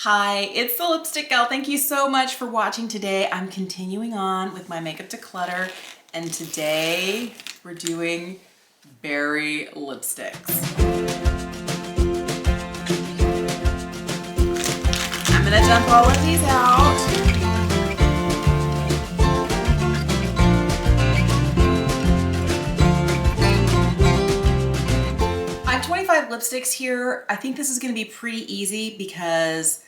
Hi, it's the Lipstick Gal. Thank you so much for watching today. I'm continuing on with my makeup declutter, and today we're doing berry lipsticks. I'm gonna dump all of these out. I have 25 lipsticks here. I think this is gonna be pretty easy because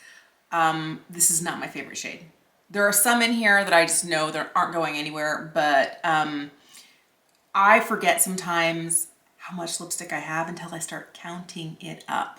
this is not my favorite shade. There are some in here that I just know that aren't going anywhere, but I forget sometimes how much lipstick I have until I start counting it up.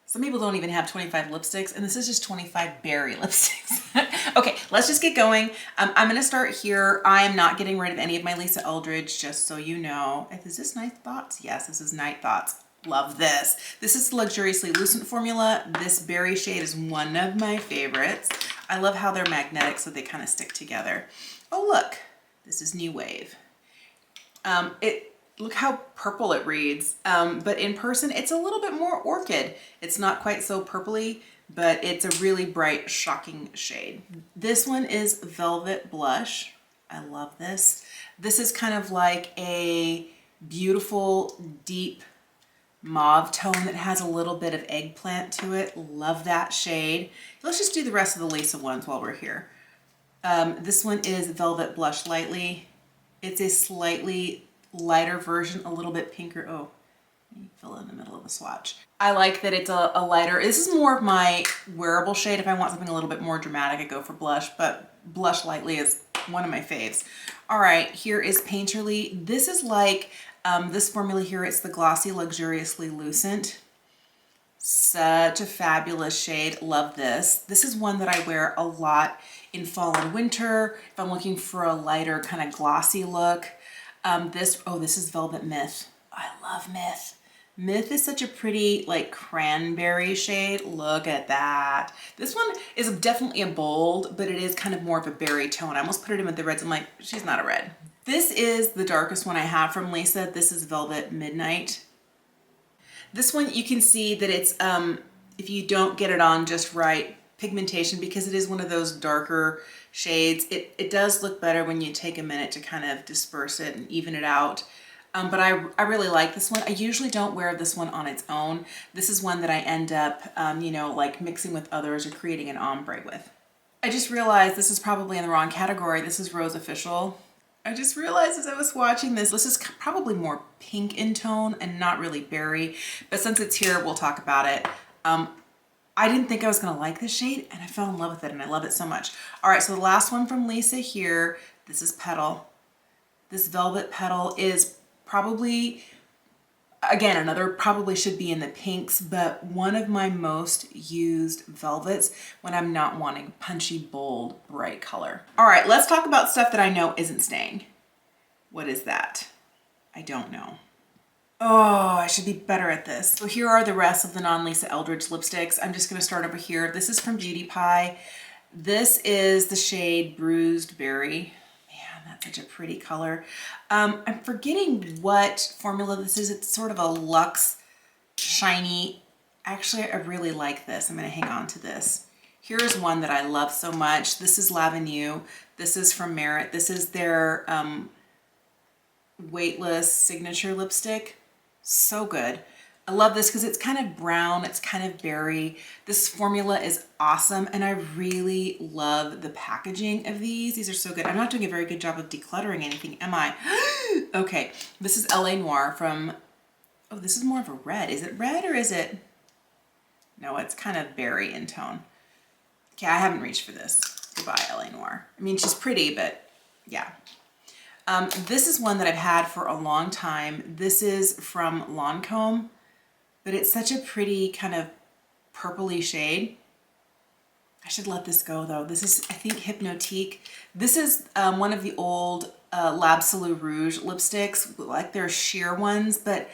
Some people don't even have 25 lipsticks, and this is just 25 berry lipsticks. Okay, let's just get going. I'm gonna start here. I am not getting rid of any of my Lisa Eldridge, just so you know. Is this Night Thoughts? Yes, this is Night Thoughts. Love this. This is the Luxuriously Lucent formula. This berry shade is one of my favorites. I love how they're magnetic, so they kind of stick together. Oh, look, this is New Wave. Look how purple it reads, but in person it's a little bit more orchid. It's not quite so purpley, but it's a really bright, shocking shade. This one is Velvet Blush. I love this. This is kind of like a beautiful, deep mauve tone that has a little bit of eggplant to it. Love that shade. Let's just do the rest of the Lisa ones while we're here. This one is Velvet Blush Lightly. It's a slightly lighter version, a little bit pinker. Oh, let me fill in the middle of the swatch. I like that it's a lighter. This is more of my wearable shade. If I want something a little bit more dramatic, I go for blush, but Blush Lightly is one of my faves. All right, here is Painterly. This is like this formula here. It's the Glossy Luxuriously Lucent. Such a fabulous shade. Love this. This is one that I wear a lot in fall and winter if I'm looking for a lighter kind of glossy look. This is Velvet Myth. I love Myth. Myth is such a pretty like cranberry shade. Look at that. This one is definitely a bold, but it is kind of more of a berry tone. I almost put it in with the reds. I'm like, she's not a red. This is the darkest one I have from Lisa. This is Velvet Midnight. This one, you can see that it's, if you don't get it on just right, pigmentation, because it is one of those darker shades. It does look better when you take a minute to kind of disperse it and even it out. But I really like this one. I usually don't wear this one on its own. This is one that I end up, like mixing with others or creating an ombre with. I just realized this is probably in the wrong category. This is Rose Official. I just realized as I was watching this is probably more pink in tone and not really berry, but since it's here, we'll talk about it. I didn't think I was gonna like this shade, and I fell in love with it, and I love it so much. All right, so the last one from Lisa here, this is Petal. This Velvet Petal is probably, again, another probably should be in the pinks, but one of my most used velvets when I'm not wanting punchy, bold, bright color. All right, let's talk about stuff that I know isn't staying. What is that? I don't know. Oh, I should be better at this. So here are the rest of the non-Lisa Eldridge lipsticks. I'm just gonna start over here. This is from Beauty Pie. This is the shade Bruised Berry. Man, that's such a pretty color. I'm forgetting what formula this is. It's sort of a luxe, shiny. Actually, I really like this. I'm gonna hang on to this. Here's one that I love so much. This is L'Avenue. This is from Merit. This is their weightless signature lipstick. So good. I love this because it's kind of brown, it's kind of berry. This formula is awesome, and I really love the packaging of these. These are so good. I'm not doing a very good job of decluttering anything, am I? Okay, this is LA Noir from, oh, this is more of a red. Is it red or is it? No, it's kind of berry in tone. Okay, I haven't reached for this. Goodbye, LA Noir. I mean, she's pretty, but yeah. This is one that I've had for a long time. This is from Lancome, but it's such a pretty kind of purpley shade. I should let this go though. This is, I think, Hypnotique. This is one of the old L'Absolu Rouge lipsticks, like their sheer ones, but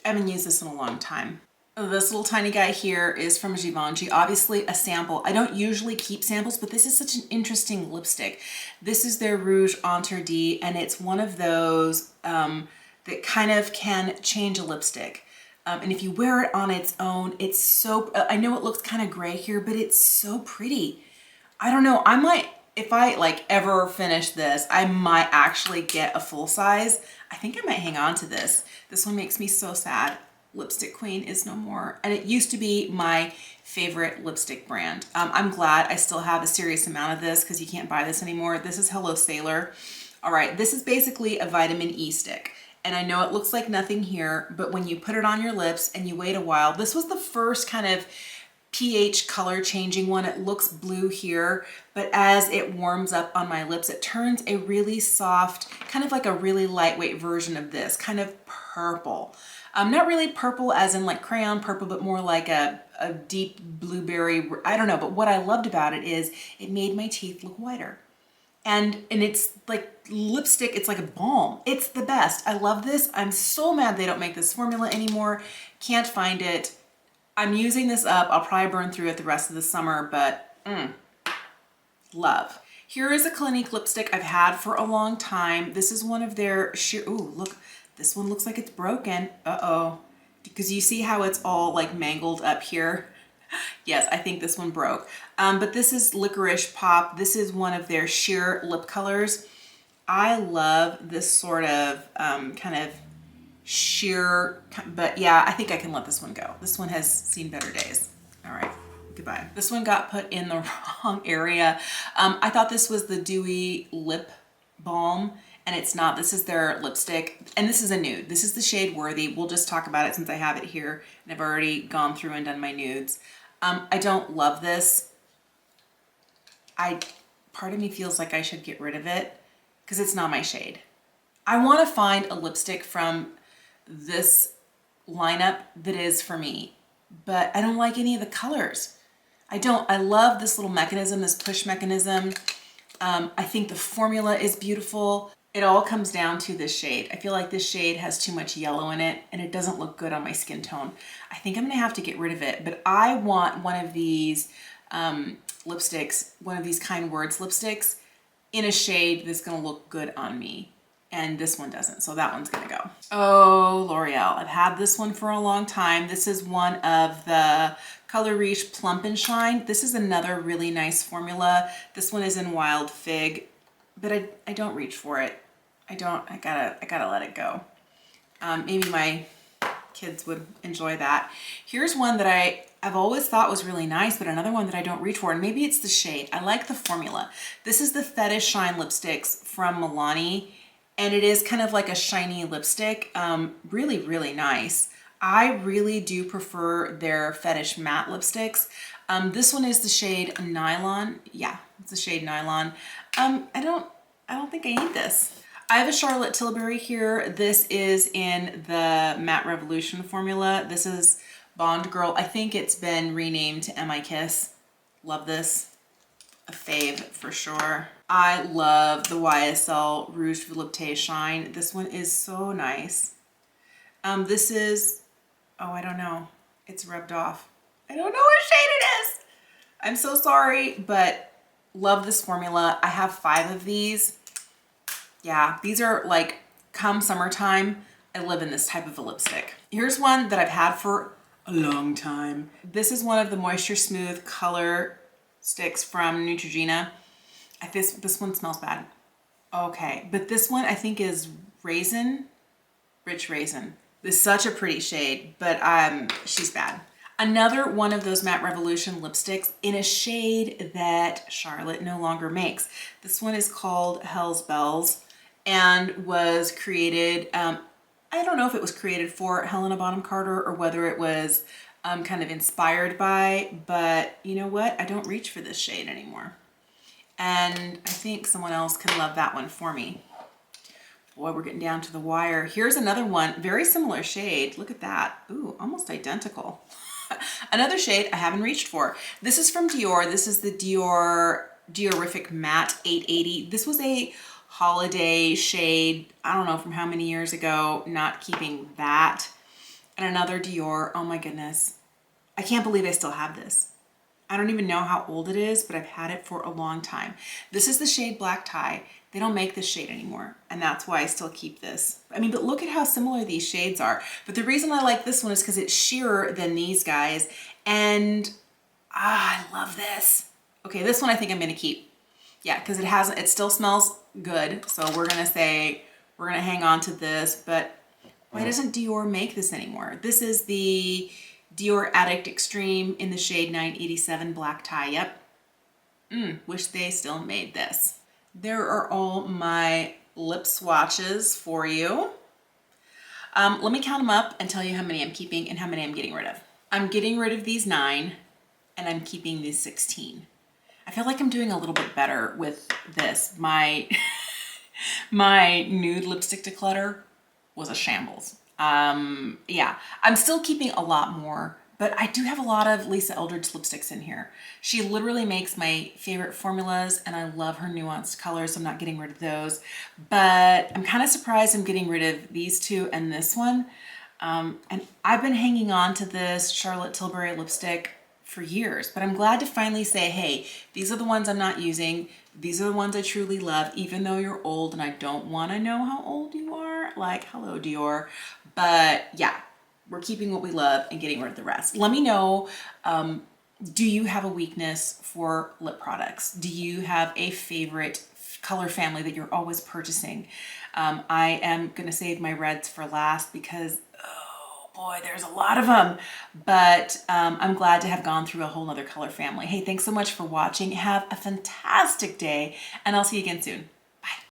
I haven't used this in a long time. This little tiny guy here is from Givenchy, obviously a sample. I don't usually keep samples, but this is such an interesting lipstick. This is their Rouge Interdit, and it's one of those that kind of can change a lipstick. And if you wear it on its own, it's so, I know it looks kind of gray here, but it's so pretty. I don't know, I might, if I like ever finish this, I might actually get a full size. I think I might hang on to this. This one makes me so sad. Lipstick Queen is no more. And it used to be my favorite lipstick brand. I'm glad I still have a serious amount of this because you can't buy this anymore. This is Hello Sailor. All right, this is basically a vitamin E stick. And I know it looks like nothing here, but when you put it on your lips and you wait a while, this was the first kind of pH color changing one. It looks blue here, but as it warms up on my lips, it turns a really soft, kind of like a really lightweight version of this, kind of purple. Not really purple as in like crayon purple, but more like a deep blueberry, I don't know. But what I loved about it is it made my teeth look whiter. And it's like lipstick, it's like a balm. It's the best. I love this. I'm so mad they don't make this formula anymore. Can't find it. I'm using this up. I'll probably burn through it the rest of the summer, but love. Here is a Clinique lipstick I've had for a long time. This is one of their sheer, ooh, look, this one looks like it's broken. Uh-oh. Because you see how it's all like mangled up here? Yes, I think this one broke. But this is Licorice Pop. This is one of their sheer lip colors. I love this sort of kind of sheer, but yeah, I think I can let this one go. This one has seen better days. All right, goodbye. This one got put in the wrong area. I thought this was the Dewy Lip Balm, and it's not. This is their lipstick, and this is a nude. This is the shade Worthy. We'll just talk about it since I have it here, and I've already gone through and done my nudes. I don't love this. Part of me feels like I should get rid of it because it's not my shade. I want to find a lipstick from this lineup that is for me, but I don't like any of the colors. I love this little mechanism, this push mechanism. I think the formula is beautiful. It all comes down to this shade. I feel like this shade has too much yellow in it and it doesn't look good on my skin tone. I think I'm gonna have to get rid of it, but I want one of these lipsticks, one of these Kind Words lipsticks in a shade that's gonna look good on me. And this one doesn't, so that one's gonna go. Oh, L'Oreal. I've had this one for a long time. This is one of the Color Riche Plump and Shine. This is another really nice formula. This one is in Wild Fig, but I don't reach for it. I gotta let it go. Maybe my kids would enjoy that. Here's one that I've always thought was really nice, but another one that I don't reach for, and maybe it's the shade. I like the formula. This is the Fetish Shine Lipsticks from Milani. And it is kind of like a shiny lipstick, really, really nice. I really do prefer their Fetish matte lipsticks. This one is the shade Nylon. Yeah, it's the shade Nylon. I don't think I need this. I have a Charlotte Tilbury here. This is in the Matte Revolution formula. This is Bond Girl. I think it's been renamed to Am I Kiss. Love this. A fave for sure. I love the YSL Rouge Volupté Shine. This one is so nice. This is, oh, I don't know. It's rubbed off. I don't know what shade it is. I'm so sorry, but love this formula. I have 5 of these. Yeah, these are like, come summertime, I live in this type of a lipstick. Here's one that I've had for a long time. This is one of the Moisture Smooth Color Sticks from Neutrogena. This one smells bad. Okay, but this one I think is Raisin, Rich Raisin. This is such a pretty shade, but she's bad. Another one of those Matte Revolution lipsticks in a shade that Charlotte no longer makes. This one is called Hell's Bells and was created, I don't know if it was created for Helena Bonham Carter or whether it was kind of inspired by, but you know what? I don't reach for this shade anymore. And I think someone else can love that one for me. Boy, we're getting down to the wire. Here's another one, very similar shade. Look at that. Ooh, almost identical. Another shade I haven't reached for. This is from Dior. This is the Diorific Matte 880. This was a holiday shade, I don't know from how many years ago, not keeping that. And another Dior, oh my goodness. I can't believe I still have this. I don't even know how old it is, but I've had it for a long time. This is the shade Black Tie. They don't make this shade anymore, and that's why I still keep this. I mean, but look at how similar these shades are. But the reason I like this one is because it's sheerer than these guys, and I love this. Okay, this one I think I'm gonna keep. Yeah, because it still smells good. So we're gonna say, we're gonna hang on to this, but why doesn't Dior make this anymore? This is the Dior Addict Extreme in the shade 987 Black Tie. Yep. Wish they still made this. There are all my lip swatches for you. Let me count them up and tell you how many I'm keeping and how many I'm getting rid of. I'm getting rid of these 9 and I'm keeping these 16. I feel like I'm doing a little bit better with this. My my nude lipstick declutter was a shambles. Yeah, I'm still keeping a lot more, but I do have a lot of Lisa Eldridge lipsticks in here. She literally makes my favorite formulas and I love her nuanced colors, so I'm not getting rid of those. But I'm kind of surprised I'm getting rid of these 2 and this one. And I've been hanging on to this Charlotte Tilbury lipstick for years, but I'm glad to finally say, hey, these are the ones I'm not using. These are the ones I truly love, even though you're old and I don't want to know how old you are. Like, hello, Dior. But yeah, we're keeping what we love and getting rid of the rest. Let me know, do you have a weakness for lip products? Do you have a favorite color family that you're always purchasing? I am gonna save my reds for last because, oh boy, there's a lot of them. But I'm glad to have gone through a whole nother color family. Hey, thanks so much for watching. Have a fantastic day, and I'll see you again soon.